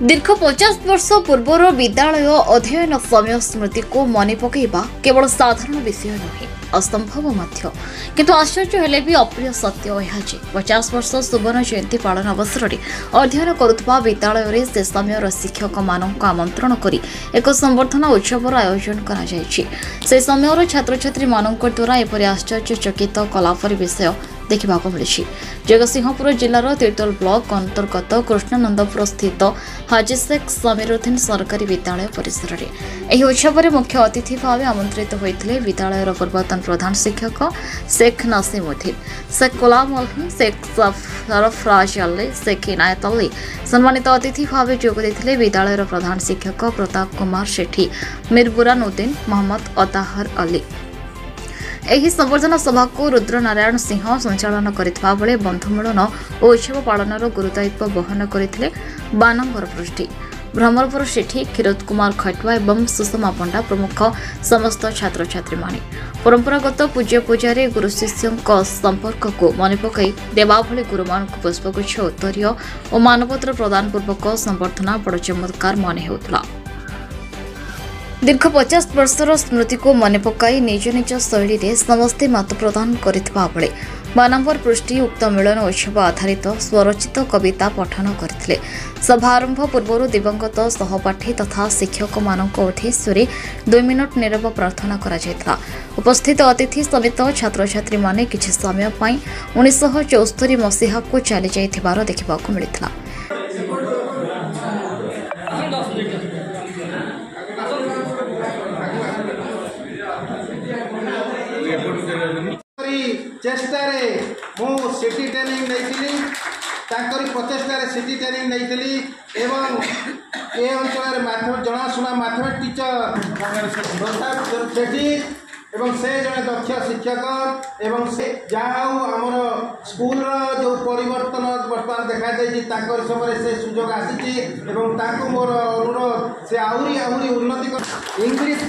दीर्घ 50 वर्ष पूर्वर विद्यालय अध्ययन समय स्मृति को मन पकड़ा केवल साधारण विषय नुहे असंभव किंतु आश्चर्य हेले भी अप्रिय सत्य यह 50 वर्ष सुवर्ण जयंती पालन अवसर में अध्ययन करुवा विद्यालय से समय शिक्षक मानक आमंत्रण कर एक संवर्धना उत्सव आयोजन कर समय छात्र छात्री मानक द्वारा एपरी आश्चर्यचकित कलापरी विषय देखा मिली। जगतसिंहपुर जिलार तिर्तोल ब्लॉक अंतर्गत कृष्णानंदपुर स्थित हाजी शेख समीरुद्दीन सरकारी विद्यालय परिसर में यह उत्सव में मुख्य अतिथि भाव आमंत्रित होते विद्यालय पूर्वतन प्रधान शिक्षक शेख नासिमुद्दीन, शेख गुलाम अली, शेख सरफराज अली, शेख इनायत अली सम्मानित अतिथि भाव जोगदे विद्यालय प्रधान शिक्षक प्रताप कुमार सेठी, मीर बुरानुद्दीन, मोहम्मद अताहर अली। ଏହି ସମ୍ବର୍ଦ୍ଧନା ସଭାକୁ ରୁଦ୍ର ନାରାୟଣ ସିଂହ ସଞ୍ଚାଳନ କରିଥିବା ବେଳେ ବନ୍ଧୁମିଳନ ଓ ଉତ୍ସବ ପାଳନର ଗୁରୁଦାୟିତ୍ୱ ବହନ କରିଥିଲେ ବାନମ୍ବର ପୃଷ୍ଟି, ଭ୍ରମରପୁର ସେଠୀ, କ୍ଷୀରୋଦ କୁମାର ଖଟୁଆ ଏବଂ ସୁଷମା ପଣ୍ଡା ପ୍ରମୁଖ ସମସ୍ତ ଛାତ୍ରଛାତ୍ରୀମାନେ ପରମ୍ପରାଗତ ପୂଜ୍ୟ ପୂଜାରେ ଗୁରୁ ଶିଷ୍ୟଙ୍କ ସମ୍ପର୍କକୁ ମନେ ପକାଇ ଦେବାଭଳି ଗୁରୁମାନଙ୍କୁ ପୁଷ୍ପଗୁଚ୍ଛ ଉତ୍ତରୀୟ ଓ ମାନପତ୍ର ପ୍ରଦାନ ପୂର୍ବକ ସମ୍ବର୍ଦ୍ଧନା ବଡ଼ ଚମତ୍କାର ମନେ ହେଉଥିଲା। दीर्घ 50 वर्षर स्मृति को मन पकाई निज निज शैली में समस्ते मत प्रदान करथिबा बेले बानम्बर पृष्टि उक्त मिलन उत्सव आधारित स्वरचित कविता पठन करथिले। सभारंभ पूर्व दिवंगत सहपाठी तथा शिक्षक मानक उद्देश्य 2 मिनट नीरव प्रार्थना करा जायतिला। उपस्थित अतिथि समेत छात्र छात्री माने किछि समय पई 1974 मसीहा को चली जायथिबार देखिबाकू मिलिथिला। चेष्टारे मु सिटी ट्रेनिंग नहीं प्रचेषार सिटी ट्रेनिंग नहीं एवं ए अंचल जनाशुना मैथमेटिक्स टीचर सेठी एवं से जड़े दक्ष शिक्षक एवं से जहाँ आमर स्कूल जो परिवर्तन बर्तमान देखा समय से सुजोग आसी मोर अनुरोध से आहरी आहरी उन्नति इंग्लीश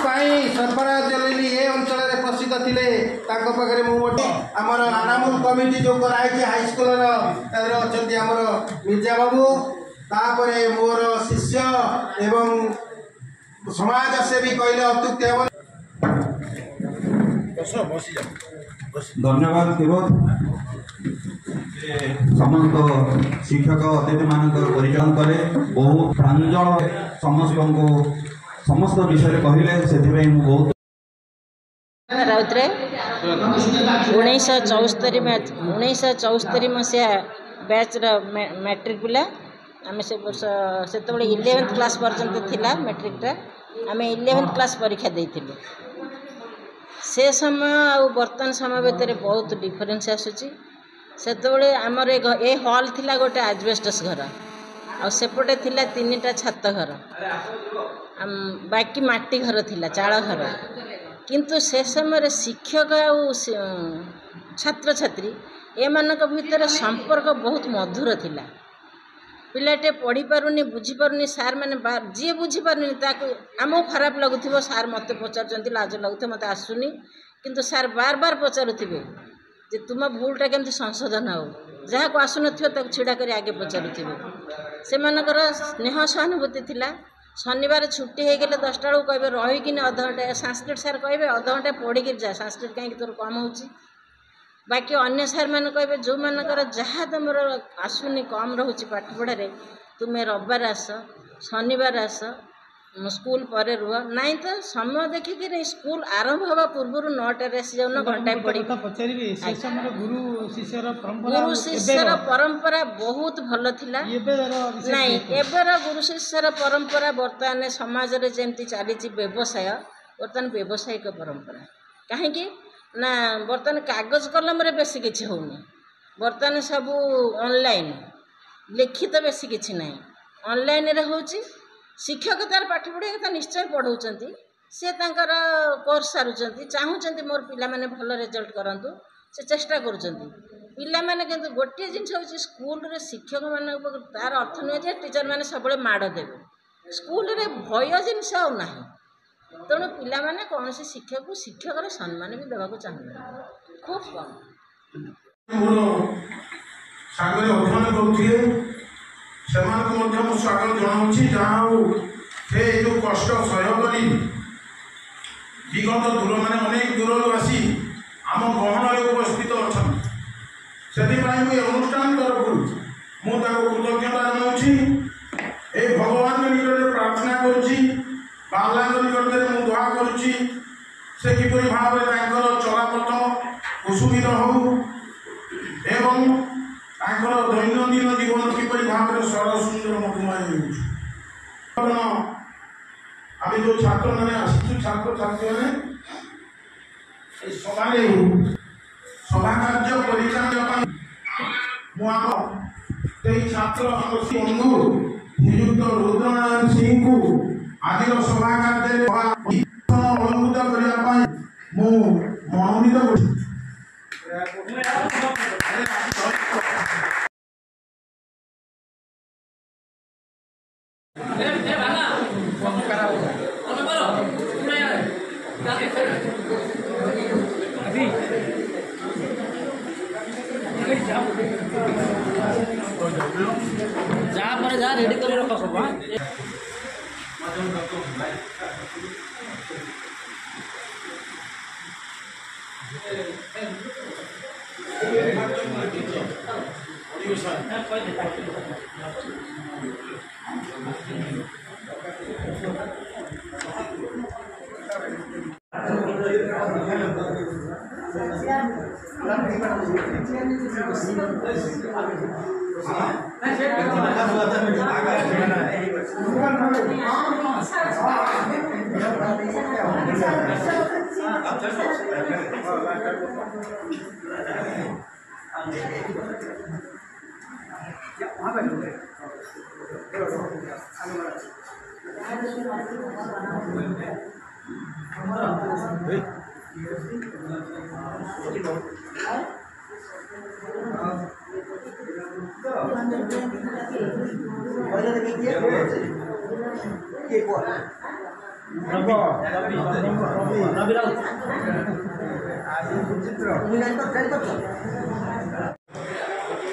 सरफराज अली ए अंचल प्रसिद्ध थे पाखे मुझे आमर नानामूल कमिटी जो कराई हाईस्कल अच्छा मिर्जा बाबू तापर मोर शिष्य एवं समाज सेवी कहले अत्युक्ति हे। धन्यवाद किरोध समस्त शिक्षक अतिथि मानक परिचालन करे बहुत प्रांजल समस्त विषय कहले से बहुत राउतरे 1974 मसीहा बैच मैट्रिक पिला आम से वर्ष से 11th क्लास पर्यंत थिला मैट्रिकटा आम 11th क्लास परीक्षा देइथिलु। से समय आ बर्तमान समय भितर बहुत डिफरेन्स आसूची। से आमर ए हॉल थिला गोटे आजबेस्टस घर आ सेपटे थिला 3टा छात घर बाकी माटी घर थिला चाळ घर किंतु से समय शिक्षक आ छात्र छात्री एमानक भितर संपर्क बहुत मधुर थिला। पिलाटे पढ़ी पारुनी बुझी पारुनी सार मैंने जी बुझी पारुनी आमको खराब लगुव सार मत पचार लाज लगुव मत आसुनी किंतु सार बार बार पचारुवे जे तुम भूलटा केमती संशोधन हो जहाँ को आसुन छिड़ा कर आगे पचारुवे से स्नेह सहानुभूति थिला। शनिवार छुट्टी हो गले 10टा बेलू कहे रहीकि अध घंटे संस्कृत सार कहे अध घंटे पढ़ी जा संस्कृत कहीं तोर कम हो बाकी अन्य सार मान कहे जो मानकर जहाँ तुम आसुनी कम रोचे पाठ पढ़ारे तुम्हें रविवार आस शनिवार आस स्कूल पर रुह नाई तो समय देखिए स्कूल आरंभ हवा पूर्व 9टार आसी जाऊन घंटा पढ़ी। गुरु शिष्यर परंपरा बहुत भल थिला नाई एबर गुरु शिष्यर परंपरा बर्तमान समाज रे जेमती चली व्यवसाय बर्तमान व्यावसायिक परंपरा कहीं ना बर्तमान कागज कलम रे बेसी किछि होनी बर्तमान सब ऑनलाइन लिखित बेसी किछि नहीं ऑनलाइन रे होची। शिक्षक तार पाठ पढ़ा कथा निश्चय पढ़ाउछंती से तांकर कोर्स सारुचंती चाहूचंती मोर पिला माने भल रिजल्ट करंतु से चेष्टा करूचंती पिला माने किंतु गोटे जिनस होची स्कूल रे शिक्षक माने तार अर्थ न जे टीचर माने सबले माड़ देबे स्कूल रे भय जिनस आ नाही तेणु पिला माने कौन से शिक्षक को शिक्षक सम्मान भी देवा चाहूना खूब कम से स्वागत जनाऊँगी जहाँ हो से जो कष्ट सह्य करी विगत दूर माने अनेक दूर आसी आम गहन उपस्थित अच्छा से अनुष्ठान तरफ मुझे कृतज्ञता जनाऊँगी ए भगवान निकट प्रार्थना करुँची बाला निकट में मुझे दुआ करुँची से किपरि भाव में चलापथ कुसुमित हो एवं दैनंदिन जीवन किपरि भाव में सरल सुंदर मधुमय हो आम जो छात्र मैंने आसु छात्र छात्री मैंने सभा कार्य परिचालन छात्र बंधु नियुक्त रुद्रनारायण सिंह को आज सभा कार्य अलंकृत करने मनोनीत जा रेडी कर रखो सब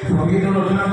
संगीत रचना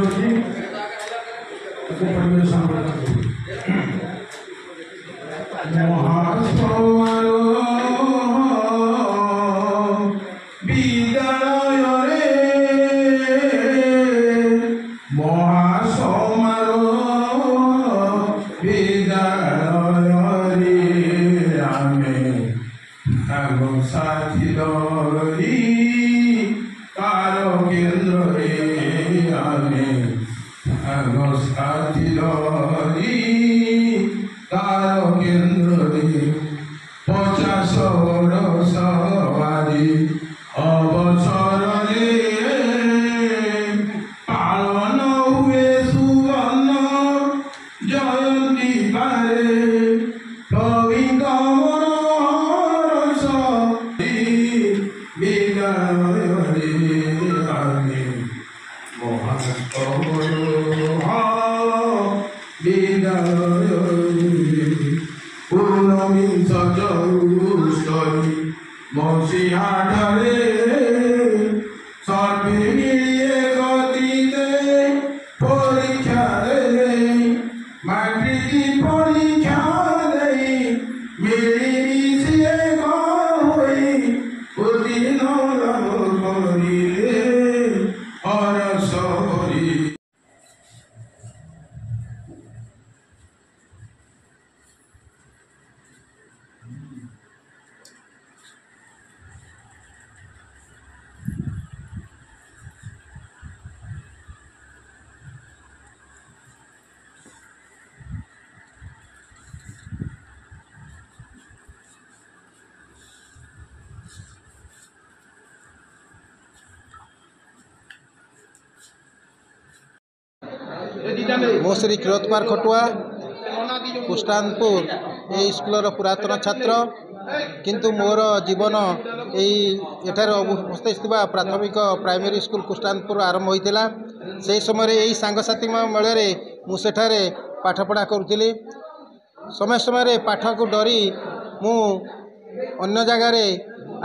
मो श्री किरोत कुमार खटुआ कुष्टानपुर ये स्कूलर पुरातन छात्र किंतु मोर जीवन एठार उपस्थित प्राथमिक प्राइमरी स्कूल कुष्टानपुर आरंभ होता से समय यही सांगसाथी मेल मुझे पाठपढ़ा करुली समय समय पाठ को डरी मु अन्य जगार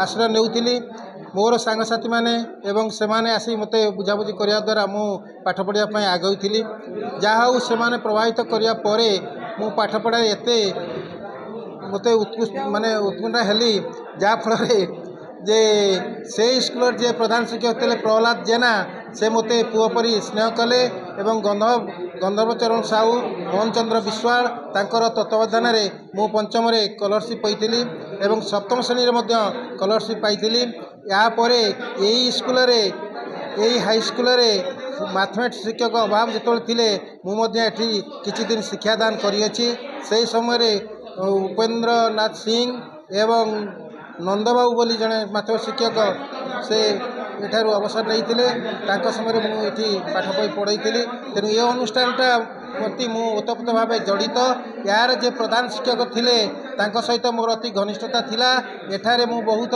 आश्रय नेउथिली मोर सांगसाथी माने एवं सेमाने आसी मते बुझाबुझी करिया द्वारा मु पाठ पढ़िया पई आगैथिली जहा हूँ सेमाने प्रभावित करिया परे मु पाठ पढ़ा एते मते उत्कृष्ट माने उत्कंठा हेली जहा फल जे से स्कूल जे प्रधान शिक्षक थे प्रहलाद जेना से मते पुओ परी स्नेह कले एवं गंधर्व चरण साहू मोहन चंद्र विश्वाल तांकर तत्वावधान में मु पंचम स्कॉलरशिप पाई एवं सप्तम श्रेणी में स्कॉलरशिप पाई यापर यही स्कूल यही हाई स्कूल मैथमेटिक्स शिक्षक अभाव जो थे मुझे किछि दिन शिक्षादान करियछि से समय उपेंद्र नाथ सिंह एवं नंदबाबू बोली जड़े मैथमेटिक्स शिक्षक से एठार अवसर नहीं समय मुझे पाठ पढ़ाई तेणु ये अनुष्ठानटा प्रति मु ओतप्रोत भाव जड़ित यार जे प्रधान शिक्षक थिले तांको सहित मोर अति घनिष्ठता थिला एठारे मु बहुत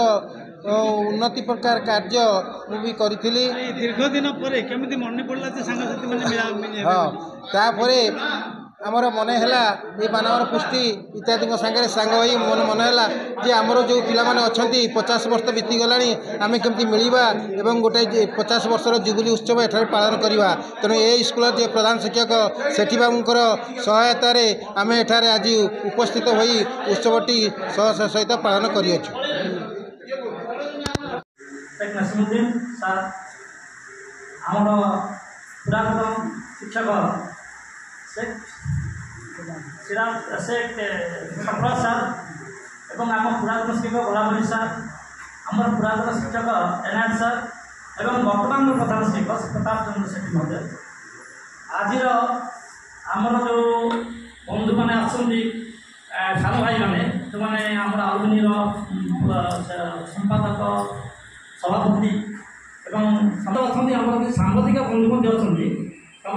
उन्नति प्रकार कार्य मु भी करी दीर्घ दिन पर केमिति मन पड़ला जे सांगसाथी माने हाँ तापरे आमर मन है ये मानवर पुष्टि इत्यादि सागर सांग हो मन है जे आमर जो पिलाने अच्छा 50 वर्ष बीतीगला आम केमती मिलवा एवं गोटे 50 वर्षर जुबली उत्सव एठार पालन करवा तेणु ये स्कूल जे प्रधान शिक्षक सेठी बाबूंकर सहायतार आम एठार आज उपस्थित हो उत्सवटी सहित पालन करियछु। सफल सार एवं आम पुरातन शिक्षक गोलामणि सार आम पुरातन शिक्षक एनआर सार एवं वर्तमान प्रधान शिक्षक प्रताप चंद्र सेठी महोदय आज आमर जो बंधु मैंने सान भाई मैंने जो मैंने आम आलुमिनीर संपादक सभापति एवं आम सांबादिक बंधु अच्छा समस्त को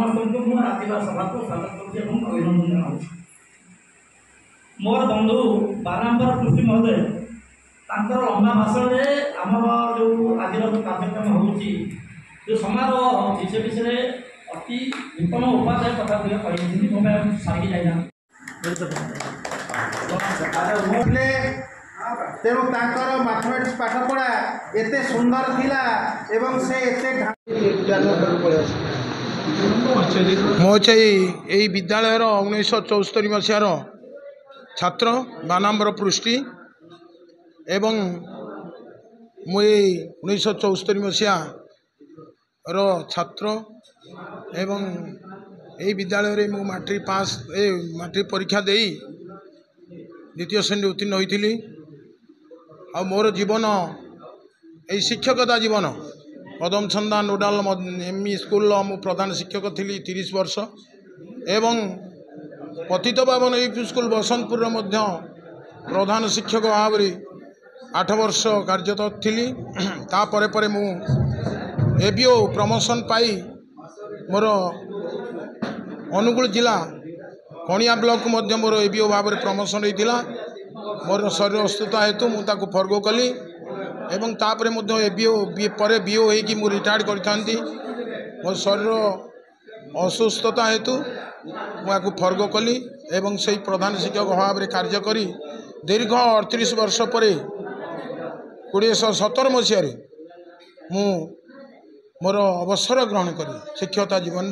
आदिवासी सभा को स्वागत करती अभिनंदन जनाऊँ। मोर बंधु बारंबार कृषि महोदय तांकर लंबा भाषण में आमर जो आज कार्यक्रम होची जो समारोह होची से विषय अति उत्तम उपाध्याय कथा कही मैं सारी जाइना तेणु तांकर मैथमेटिक्स पाठ पढ़ा एते सुंदर थिला एवं से एते मो यही विद्यालयर 1974 मसीहार छात्र बानाम्बर पृष्टि एवं मुई 1974 मसीहार छात्र एवं यही विद्यालय मु मैट्रिक पास मैट्रिक परीक्षा दे द्वितीय श्रेणी उत्तीर्ण होती आ मोर जीवन यही शिक्षकता जीवन पदम छंदा नोडाल एमई स्कूल मु प्रधान शिक्षक थी 30 वर्ष एवं पतित पावन यूपी स्कूल बसंतपुर प्रधान शिक्षक भाव 8 वर्ष कार्यरत थी तापर मु एबीओ प्रमोशन पाई मोर अनुगुल जिला कणिया ब्लॉक मोर एबीओ भाव प्रमोशन होता मोर शरीर अस्वस्थता हेतु मुझे फर्गो कली एवं तापर एबीओ पर बीओ हो रिटायर्ड करी मो शरीर असुस्थता हेतु मुझे फर्गो कली एवं से प्रधान शिक्षक भाव में कार्य करी दीर्घ 38 वर्ष पर 1917 मसीह मु मोर अवसर ग्रहण करी शिक्षकता जीवन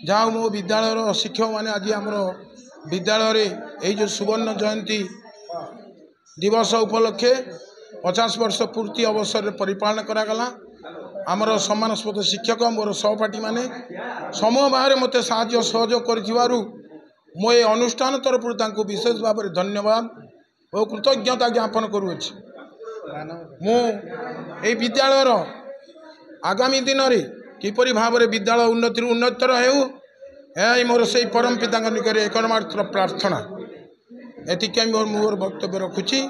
जहाँ मो विद्यालय शिक्षक मैंने आज आम विद्यालय यही जो सुवर्ण जयंती दिवस उपलक्षे 50 वर्ष पूर्ति अवसर में परिपालन करागला आमर सम्मानस्पद शिक्षक मोर सहपाठी माने समूह बाहर मत साहाय्य सहयोग कर मो ये अनुष्ठान तरफ विशेष भाव में धन्यवाद और कृतज्ञता ज्ञापन करुँच मु ये विद्यालयर आगामी दिन में किपरि भाव में विद्यालय उन्नति उन्नतर हो मोर से परम पिता निकट एकमात्र प्रार्थना एतिक मोर वक्तव्य रखुची।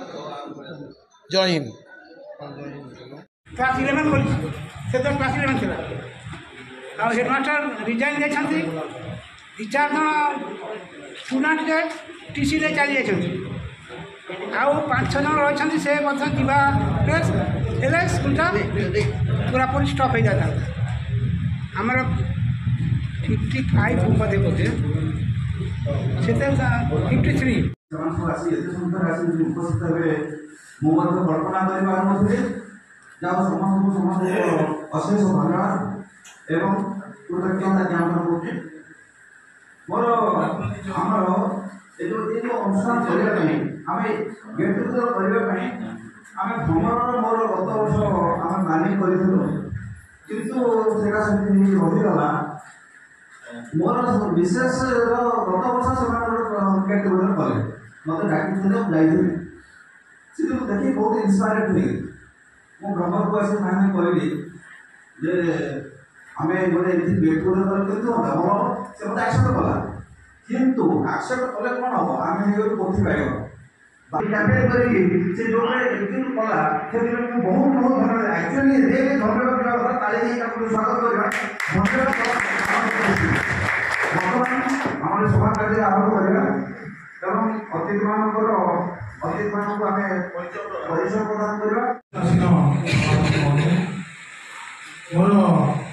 जय हिंद। क्लास 11 पढ़ी से तो क्लास 11 थी और हेडमास्टर रिजाइन जाती 2-4 जन स्टूडेंट के टीसी ले चली जाती आउ 5-6 जन रही से जावा स्कूलटा पूरा पूरी स्टप हो जाता आमर 55 बोधे बोधे से 53 उपस्थित हुए मु कल्पना कर ଯାହା ସମସ୍ତଙ୍କୁ ଅଶେଷ ଧନ୍ୟବାଦ ଏବଂ କୃତଜ୍ଞତା ଜ୍ଞାପନ କରୁଛି। ମୋର ଆମର ଏ ଯେଉଁ ଅନୁଷ୍ଠାନ କରିବା ପାଇଁ ଆମେ ଗେଟ୍ ଟୁଗେଦର କରିବା ପାଇଁ ଆମେ ଭ୍ରମଣର ମୋର ଗତ ବର୍ଷ ଆମେ ପ୍ଲାନିଂ କରିଥିଲୁ, କିନ୍ତୁ ସେଇଟା ସେମିତି ରହିଗଲା। ମୋର ବିଶେଷ ଗତ ବର୍ଷ ସେମାନେ ଗୋଟେ ଗେଟ୍ ଟୁଗେଦର କଲେ, ମୋତେ ଡାକିଥିଲେ, ମୁଁ ଯାଇଥିଲି। ସେଠି ମୁଁ ଦେଖି ବହୁତ ଇନ୍ସପାୟାର୍ଡ ଥିଲି। ମୁଁ ଭ୍ରମଣକୁ ଆସି ଫାଇନାଲ କହିଲି ଯେ ଆମେ ଗୋଟେ ଏମିତି ଗେଟ୍ ଟୁଗେଦର କିନ୍ତୁ ଭଲ, ସେ ମୋତେ ଆକ୍ସେପ୍ଟ କଲା। କିନ୍ତୁ ଆକ୍ସେପ୍ଟ କଲେ କ'ଣ ହେବ, ଆମେ ହେଇଗଲୁ ପୋଥି ପାଇବ କ୍ୟାମ୍ପେନ୍ କରିକି ସେ ଯେଉଁଭଳି ଏକ୍ଜିକ୍ୟୁଟ୍ କଲା, ସେଥିପାଇଁ ମୁଁ ବହୁତ ବହୁତ ଧନ୍ୟବାଦ। ଆକ୍ଚୁଆଲି ରିଏଲି ଧନ୍ୟବାଦ ଦେବା କଥା, ତାଳି ଦେଇ ତାକୁ ସ୍ୱାଗତ କରିବା। ଧନ୍ୟବାଦ। ବର୍ତ୍ତମାନ ଆମର ସଭା କାର୍ଯ୍ୟ ଆରମ୍ଭ କରିବା ଏବଂ ଅତିଥିମାନଙ୍କୁ ଆମେ ପରିଚୟ ପ୍ରଦାନ କରିବା। ମୋର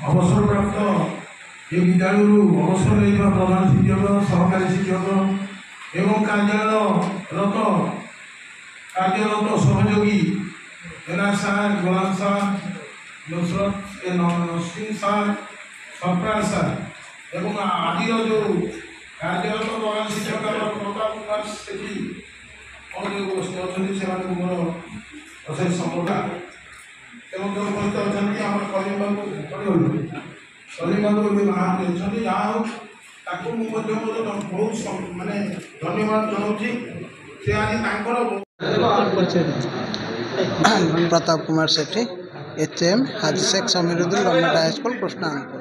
ଅବସରପ୍ରାପ୍ତ ଏ ବିଦ୍ୟାଳୟରୁ ଅବସର ନେଇଥିବା ପ୍ରଧାନ ଶିକ୍ଷକ, ସହକାରୀ ଶିକ୍ଷକ ଏବଂ କାର୍ଯ୍ୟରତ ସହଯୋଗୀ ଏନା ସାର୍, ଗୋଲାମ ସାର୍, ନସିଂ ସାର୍, ସରଫରାଜ ସାର୍ ଏବଂ ଆଜିର ଯେଉଁ କାର୍ଯ୍ୟରତ ପ୍ରଧାନ ଶିକ୍ଷକ ପ୍ରତାପ କୁମାର ସେଠୀ ଅଛନ୍ତି, ସେମାନଙ୍କୁ ମୋର ଅଶେଷ ସମ୍ବର୍ଦ୍ଧନା। ଏବଂ ଯେଉଁ ଉପସ୍ଥିତ ଅଛନ୍ତି ଆମର କଲିମ ବାବୁ ଏବେ ବାହାରକୁ ଯାଇଛନ୍ତି, ଯାହା ହଉ ତାକୁ ମୁଁ ମଧ୍ୟ ବହୁତ ମାନେ ଧନ୍ୟବାଦ ଜଣାଉଛି। ସେ ଆଜି ତାଙ୍କର Pratap Kumar Sethi HM Haji Sheikh Samiruddin government high school Krishnanpur.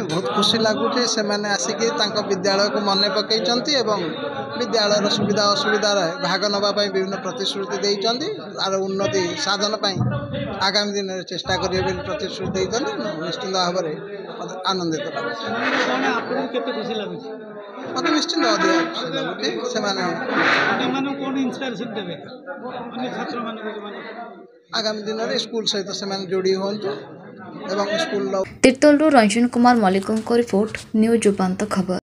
बहुत खुशी लगुच से आसिक विद्यालय को मन पकई विद्यालय सुविधा असुविधा भाग नापी विभिन्न प्रतिश्रुति देते आर उन्नति साधन आगामी दिन में चेष्टा करेंगे प्रतिश्रुति देते निश्चिंत भाव में आनंदित लगुच। मत निश्चिंत अधिक खुशी लगुच आगामी दिन में स्कूल सहित से जोड़ी हूँ स्कूल। तीर्तोलରୁ रंजन कुमार मल्लिकों रिपोर्ट न्यूज उपांत खबर।